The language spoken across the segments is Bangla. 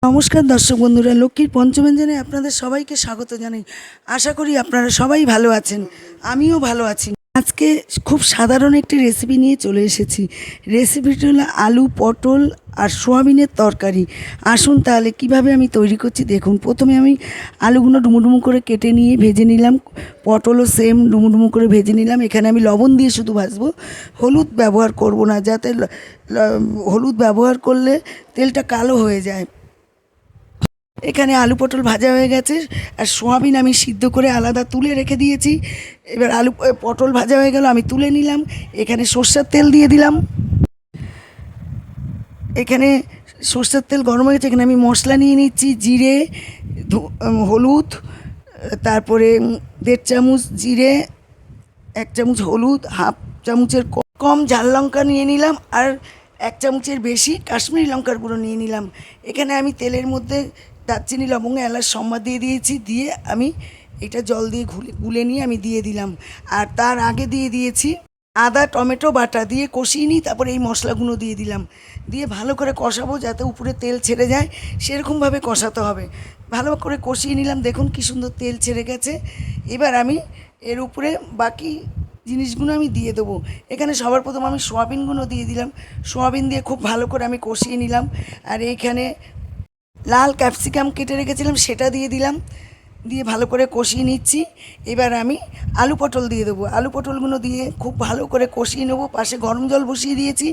নমস্কার দর্শক বন্ধুরা, লক্ষ্মীর পঞ্চব্যঞ্জনে আপনাদের সবাইকে স্বাগত জানাই। আশা করি আপনারা সবাই ভালো আছেন, আমিও ভালো আছি। আজকে খুব সাধারণ একটি রেসিপি নিয়ে চলে এসেছি। রেসিপিটি হলো আলু, পটল আর সোয়াবিনের তরকারি। আসুন তাহলে কিভাবে আমি তৈরি করছি দেখুন। প্রথমে আমি আলুগুলো ডুমো করে কেটে নিয়ে ভেজে নিলাম, পটলও সেম ডুমো করে ভেজে নিলাম। এখানে আমি লবণ দিয়ে শুধু ভাজবো, হলুদ ব্যবহার করব না, যাতে হলুদ ব্যবহার করলে তেলটা কালো হয়ে যায়। এখানে আলু পটল ভাজা হয়ে গেছে, আর সোয়াবিন আমি সিদ্ধ করে আলাদা তুলে রেখে দিয়েছি। এবার পটল ভাজা হয়ে গেল, আমি তুলে নিলাম। এখানে সর্ষের তেল দিয়ে দিলাম। এখানে সর্ষের তেল গরম হয়ে গেছে, এখানে আমি মশলা নিয়ে নিচ্ছি। জিরে, হলুদ, তারপরে 1.5 চামচ জিরে, 1 চামচ হলুদ, হাফ চামচের কম ঝাল লঙ্কা নিয়ে নিলাম, আর 1 চামচের বেশি কাশ্মীরি লঙ্কার গুঁড়ো নিয়ে নিলাম। এখানে আমি তেলের মধ্যে দারচিনি, লবঙ্গ, এলাচ সম্বাদ দিয়ে দিয়েছি। দিয়ে আমি এটা জল দিয়ে গুলে নিয়ে আমি দিয়ে দিলাম। আর তার আগে দিয়ে দিয়েছি আদা টমেটো বাটা, দিয়ে কষিয়ে নিই। তারপরে এই মশলাগুলো দিয়ে দিলাম, দিয়ে ভালো করে কষাবো যাতে উপরে তেল ছেড়ে যায়, সেরকমভাবে কষাতে হবে। ভালো করে কষিয়ে নিলাম, দেখুন কি সুন্দর তেল ছেড়ে গেছে। এবার আমি এর উপরে বাকি জিনিসগুলো আমি দিয়ে দেবো। এখানে সবার প্রথম আমি সোয়াবিনগুলো দিয়ে দিলাম। সোয়াবিন দিয়ে খুব ভালো করে আমি কষিয়ে নিলাম। আর এইখানে লাল ক্যাপসিকাম কেটে রেখেছিলাম, সেটা দিয়ে দিলাম, দিয়ে ভালো করে কষিয়ে নিচ্ছি। এবার আমি আলু পটল দিয়ে দেবো। আলু পটলগুলো দিয়ে খুব ভালো করে কষিয়ে নেবো। পাশে গরম জল বসিয়ে দিয়েছি,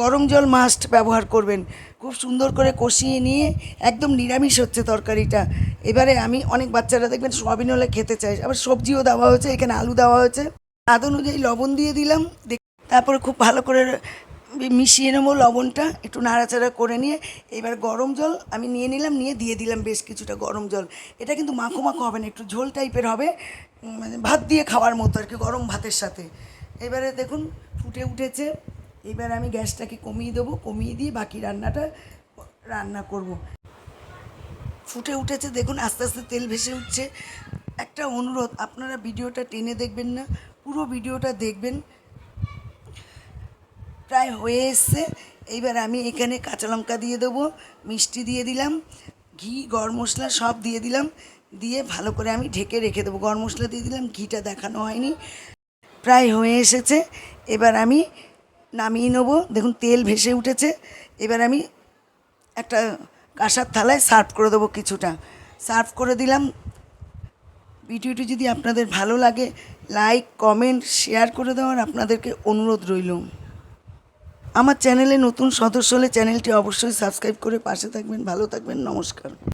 গরম জল মাস্ট ব্যবহার করবেন। খুব সুন্দর করে কষিয়ে নিয়ে একদম নিরামিষ হচ্ছে তরকারিটা। এবারে আমি অনেক বাচ্চারা দেখবেন সোয়াবিন হলে খেতে চায়, আবার সবজিও দেওয়া হয়েছে, এখানে আলু দেওয়া হয়েছে। স্বাদ অনুযায়ী লবণ দিয়ে দিলাম। তারপরে খুব ভালো করে মিশিয়ে নেবো লবণটা, একটু নাড়াচাড়া করে নিয়ে এবার গরম জল আমি নিয়ে নিলাম, নিয়ে দিয়ে দিলাম বেশ কিছুটা গরম জল। এটা কিন্তু মাখো মাখো হবে না, একটু ঝোল টাইপের হবে, মানে ভাত দিয়ে খাওয়ার মতো আর কি, গরম ভাতের সাথে। এবারে দেখুন ফুটে উঠেছে। এবার আমি গ্যাসটাকে কমিয়ে দেবো, কমিয়ে দিয়ে বাকি রান্নাটা রান্না করব। ফুটে উঠেছে দেখুন, আস্তে আস্তে তেল ভেসে উঠছে। একটা অনুরোধ, আপনারা ভিডিওটা টেনে দেখবেন না, পুরো ভিডিওটা দেখবেন। প্রায় হয়ে এসছে। এইবার আমি এখানে কাঁচা লঙ্কা দিয়ে দেবো, মিষ্টি দিয়ে দিলাম, ঘি, গরম মশলা সব দিয়ে দিলাম। দিয়ে ভালো করে আমি ঢেকে রেখে দেবো। গরম মশলা দিয়ে দিলাম, ঘিটা দেখানো হয়নি। প্রায় হয়ে এসেছে। এবার আমি নামিয়ে নেবো। দেখুন তেল ভেসে উঠেছে। এবার আমি একটা কাঁসার থালায় সার্ভ করে দেবো, কিছুটা সার্ভ করে দিলাম। ভিডিওটি যদি আপনাদের ভালো লাগে, লাইক কমেন্ট শেয়ার করে দেওয়ার আপনাদেরকে অনুরোধ রইল। আমার চ্যানেলে নতুন সদস্য হলে চ্যানেলটি অবশ্যই সাবস্ক্রাইব করে পাশে থাকবেন। ভালো থাকবেন, নমস্কার।